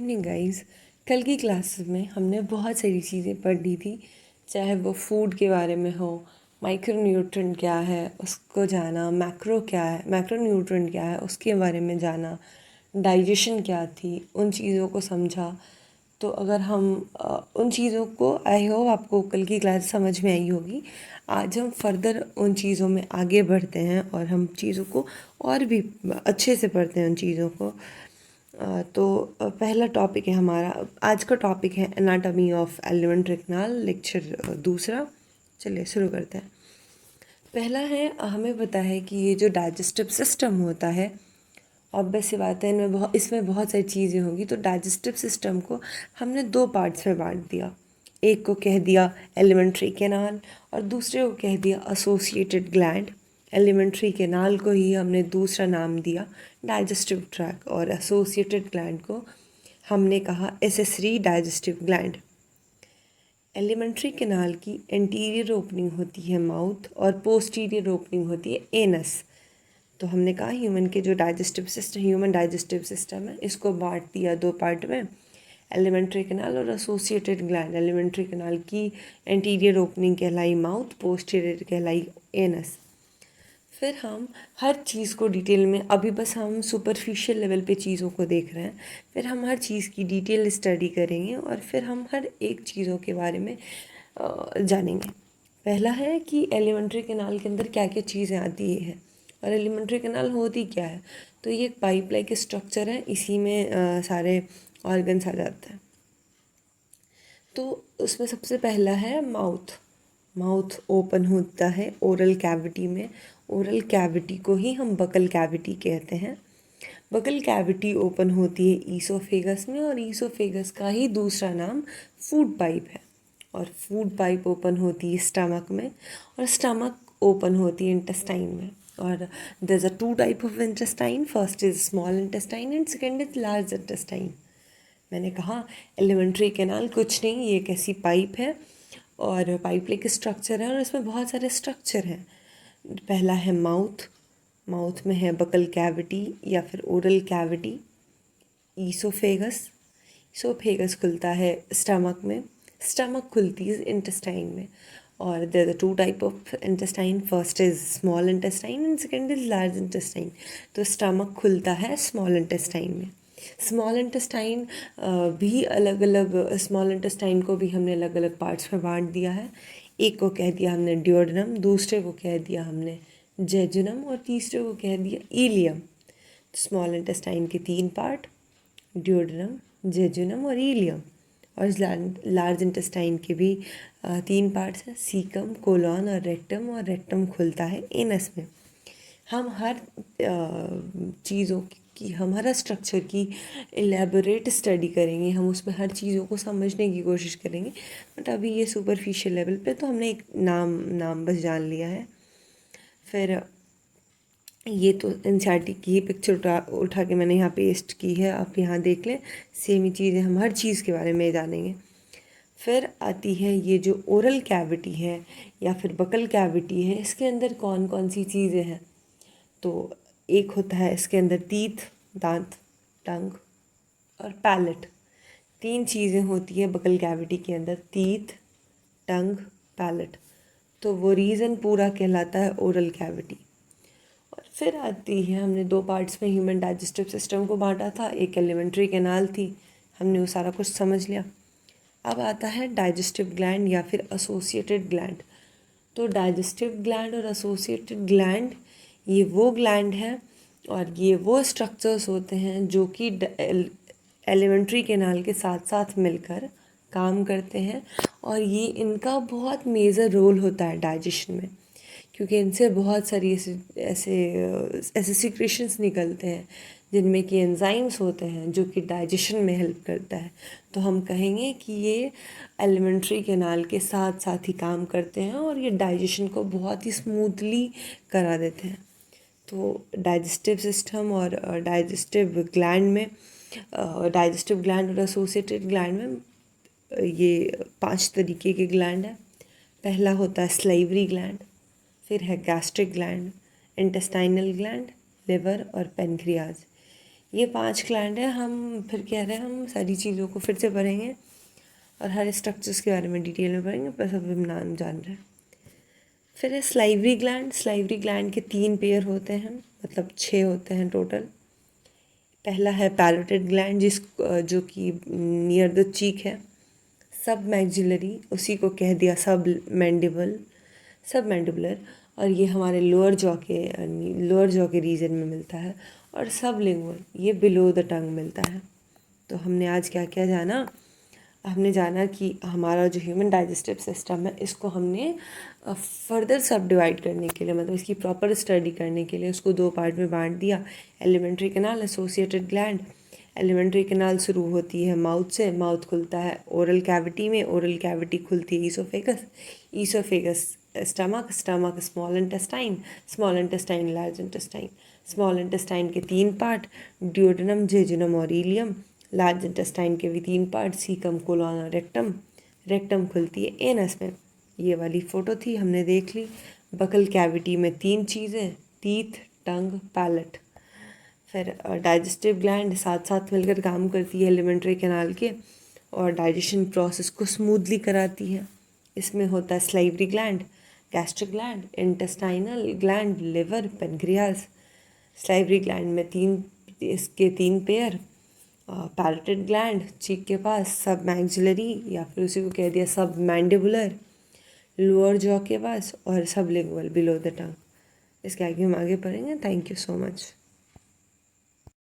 Evening guys. कल की class में हमने बहुत सारी चीज़ें पढ़ी थी, चाहे वो फूड के बारे में हो, माइक्रोन्यूट्रिएंट क्या है उसको जाना, मैक्रो क्या है, मैक्रोन्यूट्रिएंट क्या है उसके बारे में जाना, डाइजेशन क्या थी, उन चीज़ों को समझा। तो अगर हम उन चीज़ों को, आई होप आपको कल की क्लास समझ में आई होगी। आज हम फर्दर उन चीज़ों में आगे बढ़ते हैं और हम चीज़ों को और भी अच्छे से पढ़ते हैं उन चीज़ों को। पहला टॉपिक है हमारा, आज का टॉपिक है anatomy of alimentary canal, lecture दूसरा। चलिए शुरू करते हैं। पहला है, हमें पता है कि ये जो डाइजेस्टिव सिस्टम होता है, ऑब्वियस सी बात है इसमें बहुत सारी चीज़ें होंगी। तो डाइजेस्टिव सिस्टम को हमने दो पार्ट्स में बांट दिया। एक को कह दिया एलिमेंट्री कैनाल और दूसरे को कह दिया एसोसिएटेड ग्लैंड। एलिमेंट्री कैनाल को ही हमने दूसरा नाम दिया डाइजेस्टिव ट्रैक्ट और एसोसिएटेड ग्लैंड को हमने कहा accessory digestive gland. Alimentary canal की एंटीरियर ओपनिंग होती है माउथ और पोस्टीरियर ओपनिंग होती है एनस। तो हमने कहा ह्यूमन डाइजेस्टिव सिस्टम है, इसको बांट दिया दो पार्ट में, एलिमेंट्री कैनाल और एसोसिएटेड ग्लैंड। एलिमेंट्री कैनाल की एंटीरियर ओपनिंग कहलाई माउथ, पोस्टीरियर कहलाई एनस। फिर हम हर चीज़ को डिटेल में, अभी बस हम सुपरफिशियल लेवल पे चीज़ों को देख रहे हैं, फिर हम हर चीज़ की डिटेल स्टडी करेंगे और फिर हम हर एक चीज़ों के बारे में जानेंगे। पहला है कि एलिमेंट्री कैनाल के अंदर क्या क्या चीज़ें आती है और एलिमेंट्री कैनाल होती क्या है। तो ये एक पाइप लाइक स्ट्रक्चर है, इसी में सारे ऑर्गन्स आ जाते हैं। तो उसमें सबसे पहला है माउथ। माउथ ओपन होता है ओरल कैविटी में। ओरल कैविटी को ही हम बकल कैविटी कहते हैं। बकल कैविटी ओपन होती है ईसोफेगस में और ईसोफेगस का ही दूसरा नाम फूड पाइप है। और फूड पाइप ओपन होती है स्टमक में और स्टमक ओपन होती है इंटेस्टाइन में। और there is a two type of intestine, first is small intestine and second is large intestine. मैंने कहा एलिमेंट्री कैनाल कुछ नहीं, ये एक ऐसी पाइप है और पाइप लाइक स्ट्रक्चर है और इसमें बहुत सारे स्ट्रक्चर हैं। पहला है माउथ। माउथ में है बकल कैविटी या फिर ओरल कैविटी। ईसोफेगस। ईसोफेगस खुलता है स्टमक में। स्टमक खुलती है इंटेस्टाइन में। और there are two type of intestine, first is small intestine and second is large intestine. तो स्टमक खुलता है स्मॉल इंटेस्टाइन में। स्मॉल इंटेस्टाइन भी अलग अलग, स्मॉल इंटेस्टाइन को भी हमने अलग अलग पार्ट्स में बांट दिया है। एक को कह दिया हमने ड्यूोडेनम, दूसरे को कह दिया हमने जेजुनम और तीसरे को कह दिया इलियम। स्मॉल इंटेस्टाइन के तीन पार्ट, ड्यूोडेनम, जेजुनम और इलियम। और लार्ज इंटेस्टाइन के भी तीन पार्ट्स हैं, सीकम, कोलॉन और रेक्टम खुलता है एनस में। हम हर चीज़ों की, हमारा स्ट्रक्चर की एलेबोरेट स्टडी करेंगे, हम उसमें हर चीज़ों को समझने की कोशिश करेंगे। बट अभी ये सुपरफिशियल लेवल पे तो हमने एक नाम बस जान लिया है। फिर ये तो एनसीईआरटी की ही पिक्चर उठा के मैंने यहाँ पेस्ट की है, आप यहाँ देख लें। सेम ही चीज़ें हम हर चीज़ के बारे में जानेंगे। फिर आती है ये जो ओरल कैविटी है या फिर बकल कैविटी है, इसके अंदर कौन कौन सी चीज़ें हैं। तो एक होता है इसके अंदर टीथ, दांत, टंग और पैलेट। तीन चीज़ें होती है बकल कैविटी के अंदर, टीथ, टंग, पैलेट। तो वो रीज़न पूरा कहलाता है ओरल कैविटी। और फिर आती है, हमने दो पार्ट्स में ह्यूमन डाइजेस्टिव सिस्टम को बांटा था, एक एलिमेंट्री कैनाल थी, हमने वो सारा कुछ समझ लिया। अब आता है डाइजेस्टिव ग्लैंड या फिर एसोसिएटेड ग्लैंड। तो डाइजेस्टिव ग्लैंड और एसोसिएटेड ग्लैंड, ये वो ग्लैंड है और ये वो स्ट्रक्चर्स होते हैं जो कि एलिमेंट्री कैनाल के साथ साथ मिलकर काम करते हैं। और ये इनका बहुत मेजर रोल होता है डाइजेशन में, क्योंकि इनसे बहुत सारी ऐसे सिक्रेशंस निकलते हैं जिनमें कि एंजाइम्स होते हैं जो कि डाइजेशन में हेल्प करता है। तो हम कहेंगे कि ये एलिमेंट्री कैनाल के साथ साथ ही काम करते हैं और ये डाइजेशन को बहुत ही स्मूथली करा देते हैं। तो डाइजेस्टिव सिस्टम और डाइजेस्टिव ग्लैंड और एसोसिएटेड ग्लैंड में ये 5 तरीके के ग्लैंड हैं। पहला होता है स्लाइवरी ग्लैंड, फिर है gastric gland, intestinal gland, liver और पेनक्रियाज। ये 5 ग्लैंड है। हम फिर कह रहे हैं हम सारी चीज़ों को फिर से पढ़ेंगे और हर स्ट्रक्चर्स के बारे में डिटेल में पढ़ेंगे, बस अभी हम नाम जान रहे हैं। फिर है स्लाइवरी ग्लैंड। स्लाइवरी ग्लैंड के 3 पेयर होते हैं, मतलब 6 होते हैं टोटल। पहला है पैरोटिड ग्लैंड, जो कि नियर द चीक है। सब मैक्सिलरी, उसी को कह दिया सब मैंडिबल, सब मैंडिबुलर, और ये हमारे लोअर जॉ के रीजन में मिलता है। और सब लिंगुअल, ये बिलो द टंग मिलता है। तो हमने आज क्या क्या जाना? हमने जाना कि हमारा जो ह्यूमन डाइजेस्टिव सिस्टम है, इसको हमने फर्दर सब डिवाइड करने के लिए, मतलब इसकी प्रॉपर स्टडी करने के लिए उसको 2 पार्ट में बांट दिया। Alimentary canal, associated gland. Alimentary canal शुरू होती है माउथ से, माउथ खुलता है ओरल कैविटी में, ओरल कैविटी खुलती है oesophagus, oesophagus stomach, stomach small intestine, small intestine large intestine. Small intestine के 3 पार्ट, ड्यूोडेनम, जेजुनम और इलियम। लार्ज इंटेस्टाइन के भी 3 पार्ट, सीकम, कोलोन और रेक्टम। रेक्टम खुलती है एनस में। ये वाली फ़ोटो थी, हमने देख ली। बकल कैविटी में 3 चीज़ें, टीथ, टंग, पैलेट। फिर डाइजेस्टिव ग्लैंड साथ साथ मिलकर काम करती है एलिमेंट्री कैनाल के, और डाइजेशन प्रोसेस को स्मूथली कराती है। इसमें होता है salivary gland, gastric gland, intestinal gland, liver, pancreas. Salivary gland में इसके 3 पेयर, पैरोटिड ग्लैंड चीक के पास, सब मैक्सिलरी या फिर उसी को कह दिया सब मैंडिबुलर लोअर जॉ के पास, और सब लिंगुअल बिलो द टंग। इसके आगे हम आगे पढ़ेंगे। Thank you so much.